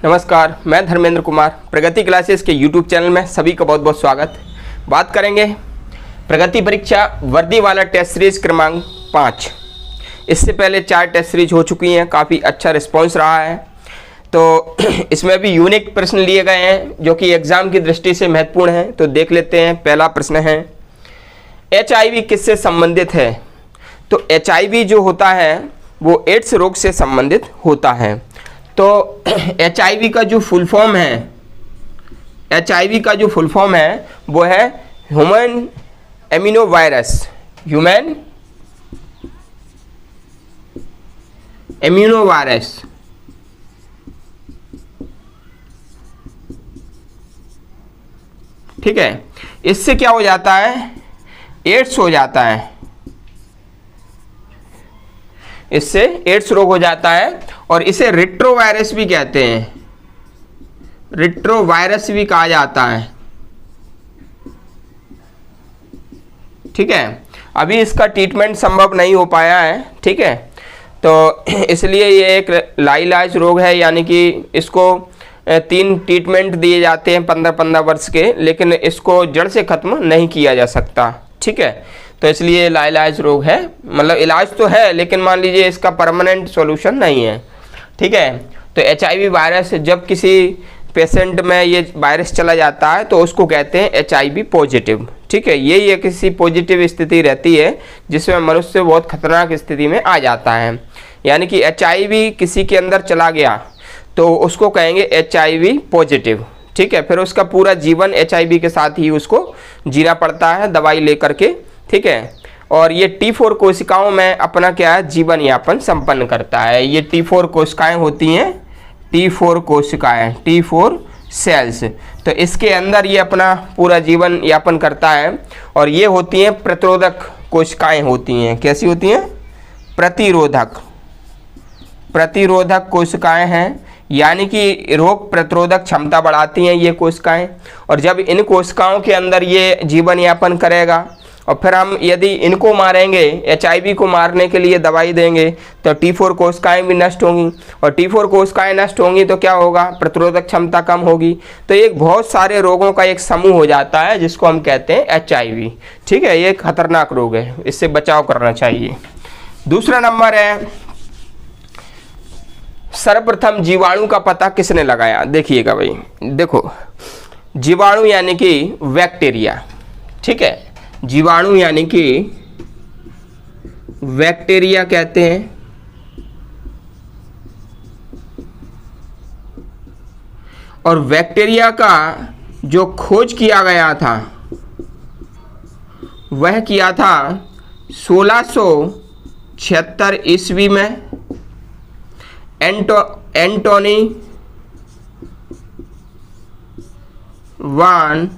नमस्कार, मैं धर्मेंद्र कुमार। प्रगति क्लासेस के यूट्यूब चैनल में सभी का बहुत बहुत स्वागत। बात करेंगे प्रगति परीक्षा वर्दी वाला टेस्ट सीरीज क्रमांक 5। इससे पहले 4 टेस्ट सीरीज हो चुकी हैं, काफ़ी अच्छा रिस्पांस रहा है। तो इसमें भी यूनिक प्रश्न लिए गए हैं जो कि एग्ज़ाम की दृष्टि से महत्वपूर्ण हैं। तो देख लेते हैं। पहला प्रश्न है, HIV किससे संबंधित है? तो HIV जो होता है वो एड्स रोग से संबंधित होता है। तो HIV का जो फुल फॉर्म है, HIV का जो फुल फॉर्म है वो है human amino virus. Human amino virus. ठीक है, इससे क्या हो जाता है? एड्स हो जाता है। इससे एड्स रोग हो जाता है और इसे रेट्रोवायरस भी कहते हैं। रेट्रोवायरस भी कहा जाता है। ठीक है, अभी इसका ट्रीटमेंट संभव नहीं हो पाया है। ठीक है, तो इसलिए ये एक लाइलाज रोग है, यानी कि इसको 3 ट्रीटमेंट दिए जाते हैं 15-15 वर्ष के, लेकिन इसको जड़ से खत्म नहीं किया जा सकता। ठीक है, तो इसलिए लाइलाज रोग है। मतलब इलाज तो है, लेकिन मान लीजिए इसका परमानेंट सॉल्यूशन नहीं है। ठीक है, तो HIV वायरस जब किसी पेशेंट में ये वायरस चला जाता है तो उसको कहते हैं HIV पॉजिटिव। ठीक है, ये किसी पॉजिटिव स्थिति रहती है जिसमें मनुष्य बहुत खतरनाक स्थिति में आ जाता है। यानी कि HIV किसी के अंदर चला गया तो उसको कहेंगे HIV पॉजिटिव। ठीक है, फिर उसका पूरा जीवन HIV के साथ ही उसको जीना पड़ता है, दवाई लेकर के। ठीक है, और ये T4 कोशिकाओं में अपना क्या है, जीवन यापन संपन्न करता है। ये T4 कोशिकाएं होती हैं, T4 कोशिकाएं, T4 सेल्स। तो इसके अंदर ये अपना पूरा जीवन यापन करता है। और ये होती हैं प्रतिरोधक कोशिकाएं होती हैं। कैसी होती हैं? प्रतिरोधक कोशिकाएं हैं, यानी कि रोग प्रतिरोधक क्षमता बढ़ाती हैं ये कोशिकाएं। और जब इन कोशिकाओं के अंदर ये जीवन यापन करेगा और फिर हम यदि इनको मारेंगे, HIV को मारने के लिए दवाई देंगे, तो T4 कोशिकाएं भी नष्ट होंगी। और T4 कोशिकाएं नष्ट होंगी तो क्या होगा? प्रतिरोधक क्षमता कम होगी। तो एक बहुत सारे रोगों का एक समूह हो जाता है जिसको हम कहते हैं HIV। ठीक है, ये खतरनाक रोग है, इससे बचाव करना चाहिए। दूसरा नंबर है, सर्वप्रथम जीवाणु का पता किसने लगाया? देखिएगा भाई, देखो, जीवाणु यानी कि बैक्टीरिया। ठीक है, जीवाणु यानी कि बैक्टीरिया कहते हैं। और बैक्टीरिया का जो खोज किया गया था वह किया था 1676 ईस्वी में एंटोनी वान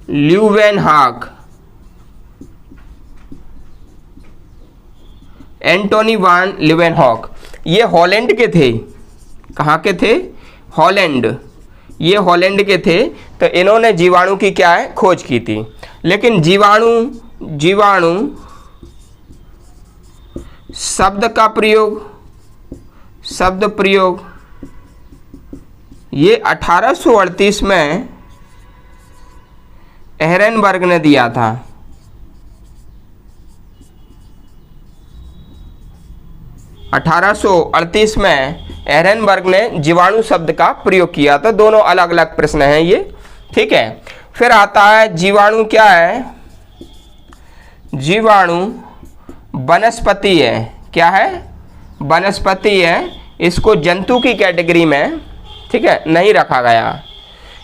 ल्यूवेनहॉक। एंटोनी वान ल्यूवेनहॉक ये हॉलैंड के थे। कहाँ के थे? हॉलैंड। ये हॉलैंड के थे। तो इन्होंने जीवाणु की क्या है, खोज की थी। लेकिन जीवाणु शब्द प्रयोग ये 1838 में एहरेनबर्ग ने दिया था। 1838 में एहरेनबर्ग ने जीवाणु शब्द का प्रयोग किया था। दोनों अलग अलग प्रश्न हैं ये। ठीक है, फिर आता है जीवाणु क्या है? जीवाणु वनस्पति है। क्या है? वनस्पति है। इसको जंतु की कैटेगरी में, ठीक है, नहीं रखा गया,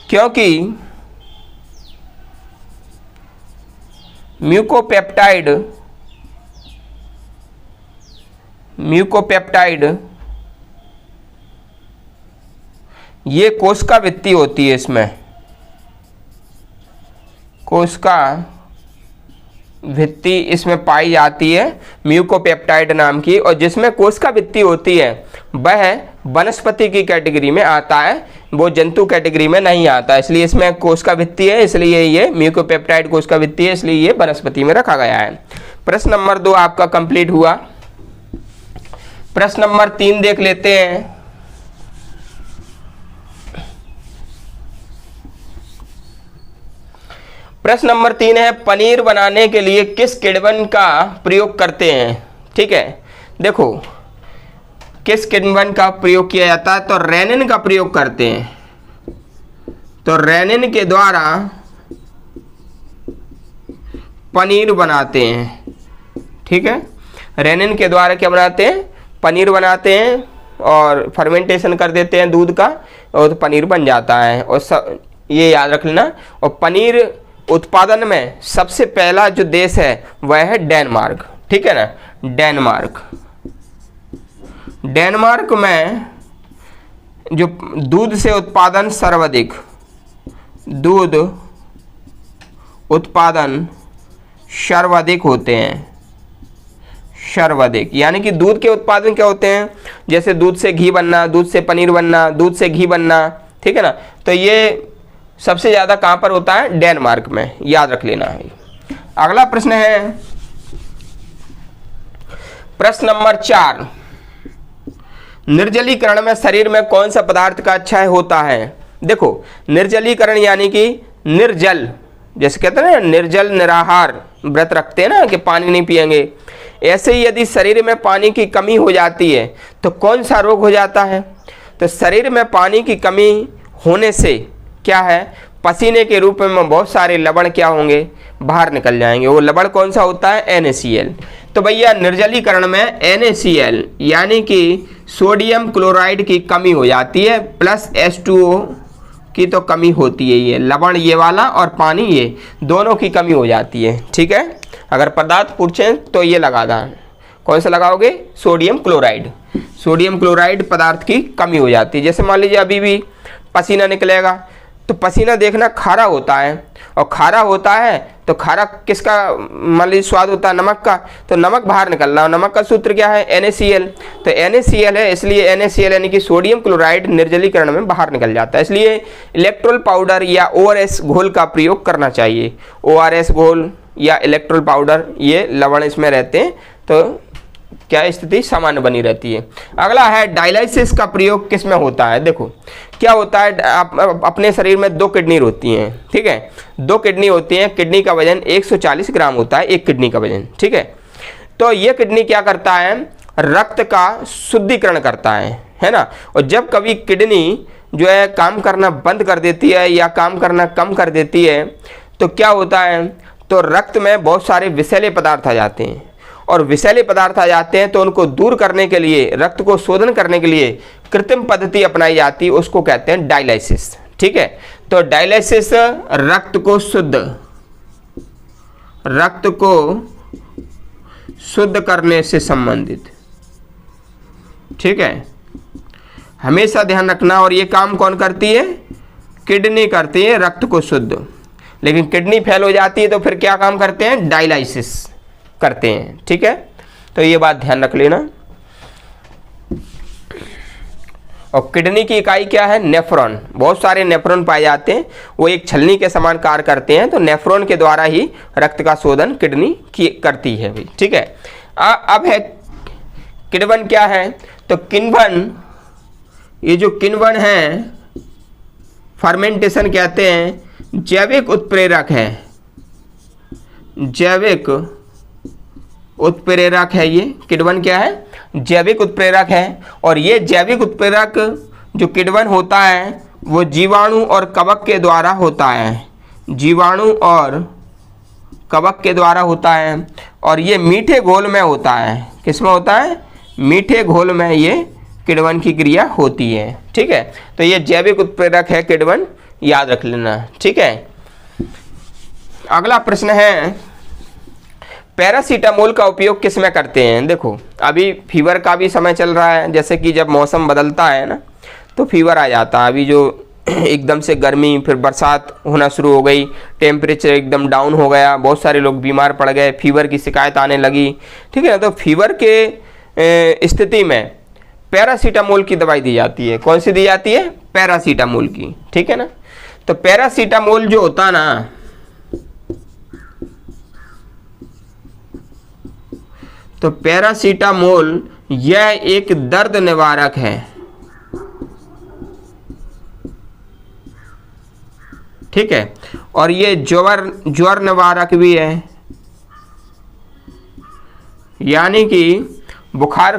क्योंकि म्यूकोपेप्टाइड ये कोशिका भित्ति होती है। इसमें कोशिका भित्ति इसमें पाई जाती है म्यूकोपेप्टाइड नाम की। और जिसमें कोशिका भित्ति होती है वह वनस्पति की कैटेगरी में आता है, वो जंतु कैटेगरी में नहीं आता। इसलिए इसमें कोशिका भित्ति है, इसलिए ये म्यूकोपेप्टाइड कोशिका भित्ति है, इसलिए ये वनस्पति में रखा गया है। प्रश्न नंबर 2 आपका कंप्लीट हुआ। प्रश्न नंबर 3 देख लेते हैं। प्रश्न नंबर 3 है, पनीर बनाने के लिए किस किण्वन का प्रयोग करते हैं? ठीक है, देखो किस किण्वन का प्रयोग किया जाता है, तो रेनिन का प्रयोग करते हैं। तो रेनिन के द्वारा पनीर बनाते हैं। ठीक है, रेनिन के द्वारा क्या बनाते हैं? पनीर बनाते हैं और फर्मेंटेशन कर देते हैं दूध का, और तो पनीर बन जाता है। और सब ये याद रख लेना। और पनीर उत्पादन में सबसे पहला जो देश है वह है डेनमार्क। ठीक है ना, डेनमार्क। डेनमार्क में जो दूध से उत्पादन सर्वाधिक, दूध उत्पादन सर्वाधिक होते हैं। सर्वाधिक यानी कि दूध के उत्पादन क्या होते हैं? जैसे दूध से घी बनना, दूध से पनीर बनना, दूध से घी बनना। ठीक है ना, तो ये सबसे ज़्यादा कहाँ पर होता है? डेनमार्क में, याद रख लेना है। अगला प्रश्न है प्रश्न नंबर 4, निर्जलीकरण में शरीर में कौन सा पदार्थ का क्षय होता है? देखो निर्जलीकरण यानी कि निर्जल, जैसे कहते हैं ना निर्जल निराहार व्रत रखते हैं ना कि पानी नहीं पिएंगे, ऐसे ही यदि शरीर में पानी की कमी हो जाती है तो कौन सा रोग हो जाता है? तो शरीर में पानी की कमी होने से क्या है? पसीने के रूप में बहुत सारे लवण क्या होंगे? बाहर निकल जाएंगे। वो लवण कौन सा होता है? NaCl। तो भैया निर्जलीकरण में NaCl यानी कि सोडियम क्लोराइड की कमी हो जाती है, प्लस H2O की तो कमी होती है। ये लवण ये वाला और पानी ये दोनों की कमी हो जाती है। ठीक है, अगर पदार्थ पूछें तो ये लगा दें। कौन सा लगाओगे? Sodium chloride. सोडियम क्लोराइड पदार्थ की कमी हो जाती है। जैसे मान लीजिए अभी भी पसीना निकलेगा तो पसीना देखना खारा होता है, और खारा होता है तो खारा किसका मान लीजिए स्वाद होता है? नमक का। तो नमक बाहर निकल रहा है, नमक का सूत्र क्या है? NaCl। तो NaCl है, इसलिए NaCl यानी कि सोडियम क्लोराइड निर्जलीकरण में बाहर निकल जाता है। इसलिए इलेक्ट्रोल पाउडर या ORS घोल का प्रयोग करना चाहिए। ORS घोल या इलेक्ट्रोल पाउडर, ये लवण इसमें रहते हैं तो क्या स्थिति सामान्य बनी रहती है। अगला है डायलिसिस का प्रयोग किस में होता है? देखो क्या होता है, अपने शरीर में 2 किडनी होती हैं। ठीक है, 2 किडनी होती हैं। किडनी का वजन 140 ग्राम होता है, एक किडनी का वजन। ठीक है, तो ये किडनी क्या करता है? रक्त का शुद्धिकरण करता है ना। और जब कभी किडनी जो है काम करना बंद कर देती है या काम करना कम कर देती है तो क्या होता है? तो रक्त में बहुत सारे विषैले पदार्थ आ जाते हैं, और विषैले पदार्थ आ जाते हैं तो उनको दूर करने के लिए, रक्त को शोधन करने के लिए कृत्रिम पद्धति अपनाई जाती है, उसको कहते हैं डायलिसिस। ठीक है, तो डायलिसिस रक्त को शुद्ध करने से संबंधित। ठीक है, हमेशा ध्यान रखना। और ये काम कौन करती है? किडनी करती है रक्त को शुद्ध। लेकिन किडनी फेल हो जाती है तो फिर क्या काम करते हैं? डायलिसिस करते हैं। ठीक है, तो ये बात ध्यान रख लेना। और किडनी की इकाई क्या है? नेफ्रॉन। बहुत सारे नेफ्रॉन पाए जाते हैं, वो एक छलनी के समान कार्य करते हैं। तो नेफ्रॉन के द्वारा ही रक्त का शोधन किडनी की करती है भाई। ठीक है, अब है किण्वन क्या है? तो किण्वन, ये जो किण्वन है फर्मेंटेशन कहते हैं, जैविक उत्प्रेरक है। जैविक उत्प्रेरक है ये किण्वन। क्या है? जैविक उत्प्रेरक है। और ये जैविक उत्प्रेरक जो किण्वन होता है वो जीवाणु और कवक के द्वारा होता है। जीवाणु और कवक के द्वारा होता है, और ये मीठे घोल में होता है। किस में होता है? मीठे घोल में ये किण्वन की क्रिया होती है। ठीक है, तो ये जैविक उत्प्रेरक है किण्वन, याद रख लेना। ठीक है, अगला प्रश्न है पैरासीटामोल का उपयोग किस में करते हैं? देखो अभी फीवर का भी समय चल रहा है, जैसे कि जब मौसम बदलता है ना तो फीवर आ जाता है। अभी जो एकदम से गर्मी फिर बरसात होना शुरू हो गई, टेम्परेचर एकदम डाउन हो गया, बहुत सारे लोग बीमार पड़ गए, फीवर की शिकायत आने लगी। ठीक है ना, तो फीवर के स्थिति में पैरासीटामोल की दवाई दी जाती है। कौन सी दी जाती है? पैरासीटामोल की। ठीक है ना, तो पैरासीटामोल जो होता है ना, तो पैरासीटामोल यह एक दर्द निवारक है। ठीक है, और ये ज्वर निवारक भी है, यानी कि बुखार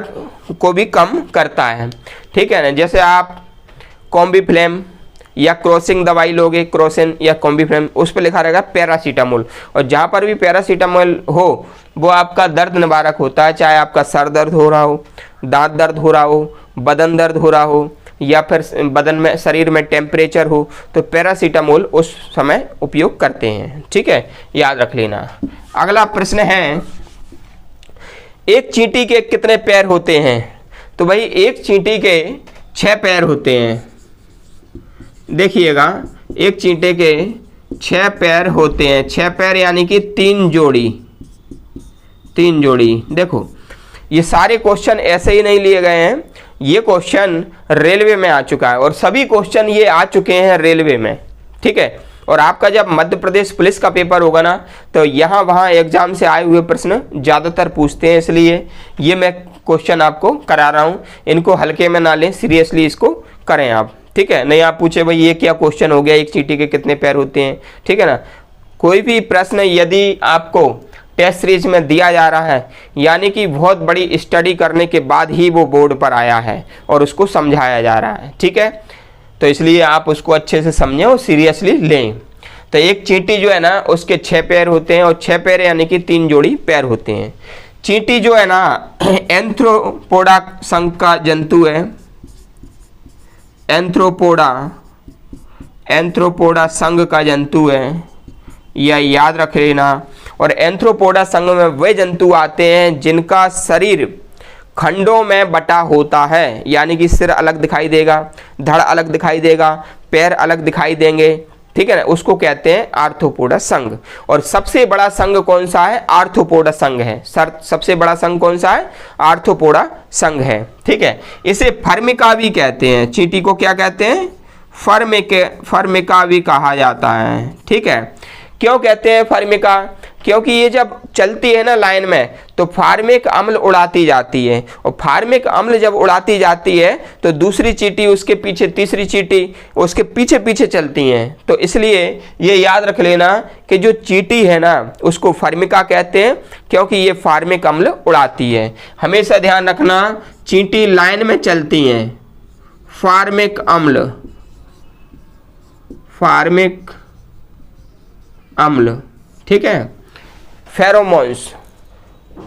को भी कम करता है। ठीक है ना, जैसे आप कॉम्बीफ्लेम या क्रॉसिंग दवाई लोगे, क्रोसिन या कॉम्बीफ्लेम, उस पर लिखा रहेगा पैरासीटामोल, और जहाँ पर भी पैरासीटामोल हो वो आपका दर्द निवारक होता है, चाहे आपका सर दर्द हो रहा हो, दांत दर्द हो रहा हो, बदन दर्द हो रहा हो, या फिर बदन में शरीर में टेम्परेचर हो, तो पैरासीटामोल उस समय उपयोग करते हैं। ठीक है, याद रख लेना। अगला प्रश्न है, एक चींटी के कितने पैर होते हैं? तो भाई एक चींटी के 6 पैर होते हैं। देखिएगा, एक चींटे के 6 पैर होते हैं। 6 पैर यानी कि 3 जोड़ी। देखो, ये सारे क्वेश्चन ऐसे ही नहीं लिए गए हैं, ये क्वेश्चन रेलवे में आ चुका है, और सभी क्वेश्चन ये आ चुके हैं रेलवे में। ठीक है, और आपका जब मध्य प्रदेश पुलिस का पेपर होगा ना, तो यहाँ वहाँ एग्जाम से आए हुए प्रश्न ज़्यादातर पूछते हैं, इसलिए ये मैं क्वेश्चन आपको करा रहा हूँ। इनको हल्के में ना लें, सीरियसली इसको करें आप। ठीक है, नहीं आप पूछे भाई ये क्या क्वेश्चन हो गया, एक चींटी के कितने पैर होते हैं। ठीक है ना, कोई भी प्रश्न यदि आपको टेस्ट सीरीज में दिया जा रहा है, यानी कि बहुत बड़ी स्टडी करने के बाद ही वो बोर्ड पर आया है और उसको समझाया जा रहा है। ठीक है, तो इसलिए आप उसको अच्छे से समझें और सीरियसली लें। तो एक चींटी जो है ना, उसके 6 पैर होते हैं, और 6 पैर यानी कि 3 जोड़ी पैर होते हैं। चींटी जो है ना, एंथ्रोपोडा संघ का जंतु है। एंथ्रोपोडा संघ का जंतु है, यह याद रख लेना। और एंथ्रोपोडा संघ में वे जंतु आते हैं जिनका शरीर खंडों में बटा होता है, यानी कि सिर अलग दिखाई देगा, धड़ अलग दिखाई देगा, पैर अलग दिखाई देंगे। ठीक है ना, उसको कहते हैं आर्थ्रोपोडा संघ। और सबसे बड़ा संघ कौन सा है? आर्थ्रोपोडा संघ है। सबसे बड़ा संघ कौन सा है? आर्थ्रोपोडा संघ है। ठीक है, इसे फर्मिका भी कहते हैं। चींटी को क्या कहते हैं? फर्मिका भी कहा जाता है। ठीक है, क्यों कहते हैं फर्मिका? क्योंकि ये जब चलती है ना लाइन में, तो फार्मिक अम्ल उड़ाती जाती है, और फार्मिक अम्ल जब उड़ाती जाती है तो दूसरी चींटी उसके पीछे, तीसरी चींटी उसके पीछे पीछे चलती हैं। तो इसलिए ये याद रख लेना कि जो चींटी है ना, उसको फर्मिका कहते हैं, क्योंकि ये फार्मिक अम्ल उड़ाती है। हमेशा ध्यान रखना, चींटी लाइन में चलती हैं। फार्मिक अम्ल। ठीक है, फेरोमोन्स,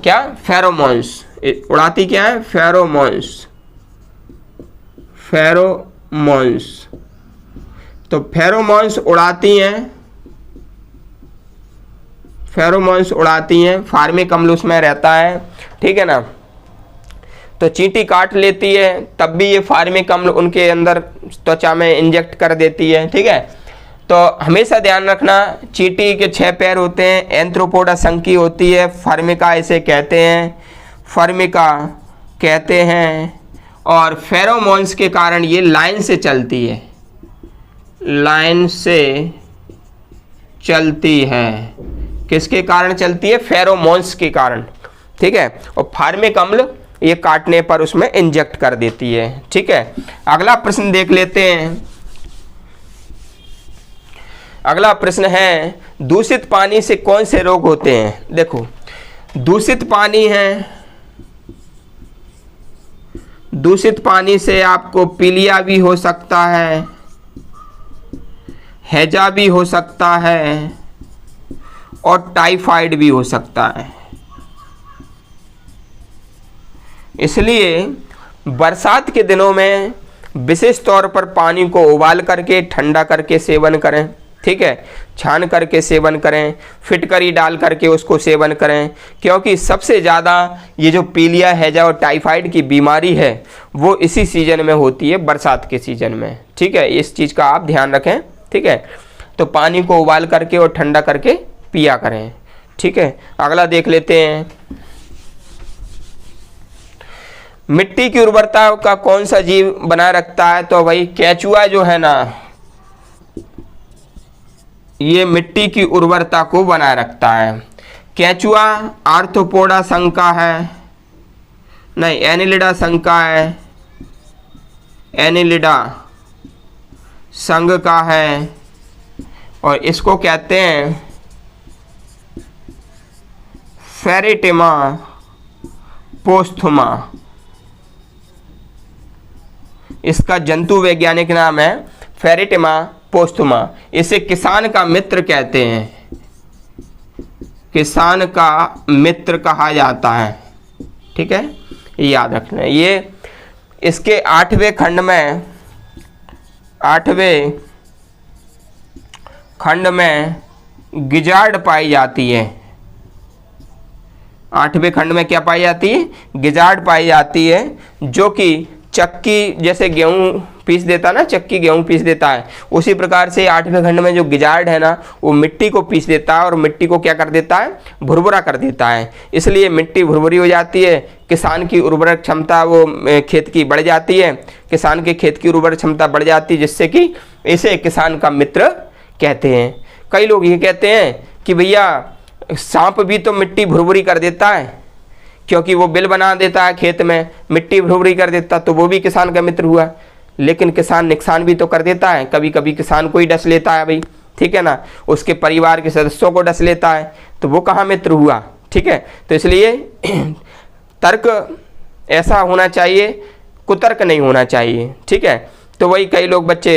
क्या? फेरोमोन्स उड़ाती क्या है? फेरोमोन्स। तो फेरोमोन्स उड़ाती हैं, फार्मिक अम्ल उसमें रहता है। ठीक है ना, तो चींटी काट लेती है, तब भी ये फार्मिक अम्ल उनके अंदर त्वचा में इंजेक्ट कर देती है। ठीक है, तो हमेशा ध्यान रखना, चींटी के 6 पैर होते हैं, एंथ्रोपोडा संघ की होती है, फर्मिका इसे कहते हैं, और फेरोमोन्स के कारण ये लाइन से चलती है। किसके कारण चलती है? फेरोमोन्स के कारण। ठीक है, और फार्मिक अम्ल ये काटने पर उसमें इंजेक्ट कर देती है। ठीक है, अगला प्रश्न देख लेते हैं। अगला प्रश्न है, दूषित पानी से कौन से रोग होते हैं? देखो, दूषित पानी से आपको पीलिया भी हो सकता है, हैजा भी हो सकता है, और टाइफाइड भी हो सकता है। इसलिए बरसात के दिनों में विशेष तौर पर पानी को उबाल करके ठंडा करके सेवन करें। ठीक है, छान करके सेवन करें, फिटकरी डाल करके उसको सेवन करें, क्योंकि सबसे ज़्यादा ये जो पीलिया, हैजा और टाइफाइड की बीमारी है वो इसी सीजन में होती है, बरसात के सीजन में। ठीक है, इस चीज़ का आप ध्यान रखें। ठीक है, तो पानी को उबाल करके और ठंडा करके पिया करें। ठीक है, अगला देख लेते हैं। मिट्टी की उर्वरता का कौन सा जीव बनाए रखता है? तो भाई केंचुआ जो है ना, ये मिट्टी की उर्वरता को बनाए रखता है। केंचुआ आर्थ्रोपोडा संघ का है, नहीं एनिलिडा संघ का है, एनिलिडा संघ का है, और इसको कहते हैं फेरिटेमा पोस्थुमा। इसका जंतु वैज्ञानिक नाम है फेरिटेमा पोस्थुमा। इसे किसान का मित्र कहते हैं, किसान का मित्र कहा जाता है। ठीक है, याद रखना। ये इसके 8वें खंड में गिजार्ड पाई जाती है। 8वें खंड में क्या पाई जाती है? गिजार्ड पाई जाती है, जो कि चक्की जैसे गेहूं पीस देता ना, चक्की गेहूं पीस देता है, उसी प्रकार से 8वें खंड में जो गिजार्ड है ना, वो मिट्टी को पीस देता है और मिट्टी को क्या कर देता है? भुरभुरा कर देता है। इसलिए मिट्टी भुरभुरी हो जाती है, किसान की उर्वरक क्षमता वो खेत की बढ़ जाती है, किसान के खेत की उर्वरक क्षमता बढ़ जाती है, जिससे कि इसे किसान का मित्र कहते हैं। कई लोग ये कहते हैं कि भैया सांप भी तो मिट्टी भुरभुरी कर देता है, क्योंकि वो बिल बना देता है खेत में, मिट्टी भुरभुरी कर देता, तो वो भी किसान का मित्र हुआ। लेकिन किसान नुकसान भी तो कर देता है, कभी कभी किसान को ही डस लेता है भाई, ठीक है ना, उसके परिवार के सदस्यों को डस लेता है, तो वो कहाँ मित्र हुआ? ठीक है, तो इसलिए तर्क ऐसा होना चाहिए, कुतर्क नहीं होना चाहिए। ठीक है, तो वही कई लोग बच्चे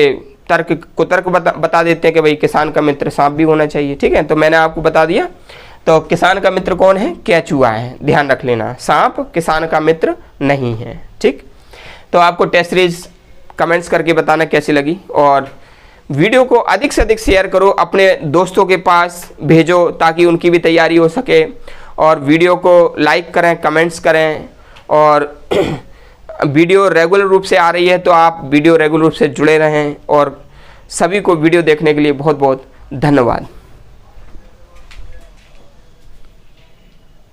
कुतर्क बता देते हैं कि भाई किसान का मित्र सांप भी होना चाहिए। ठीक है, तो मैंने आपको बता दिया। तो किसान का मित्र कौन है? केंचुआ है, ध्यान रख लेना। सांप किसान का मित्र नहीं है। ठीक, तो आपको टेस्ट सीरीज कमेंट्स करके बताना कैसी लगी, और वीडियो को अधिक से अधिक शेयर करो, अपने दोस्तों के पास भेजो ताकि उनकी भी तैयारी हो सके, और वीडियो को लाइक करें, कमेंट्स करें, और वीडियो रेगुलर रूप से आ रही है तो आप वीडियो रेगुलर रूप से जुड़े रहें, और सभी को वीडियो देखने के लिए बहुत बहुत धन्यवाद।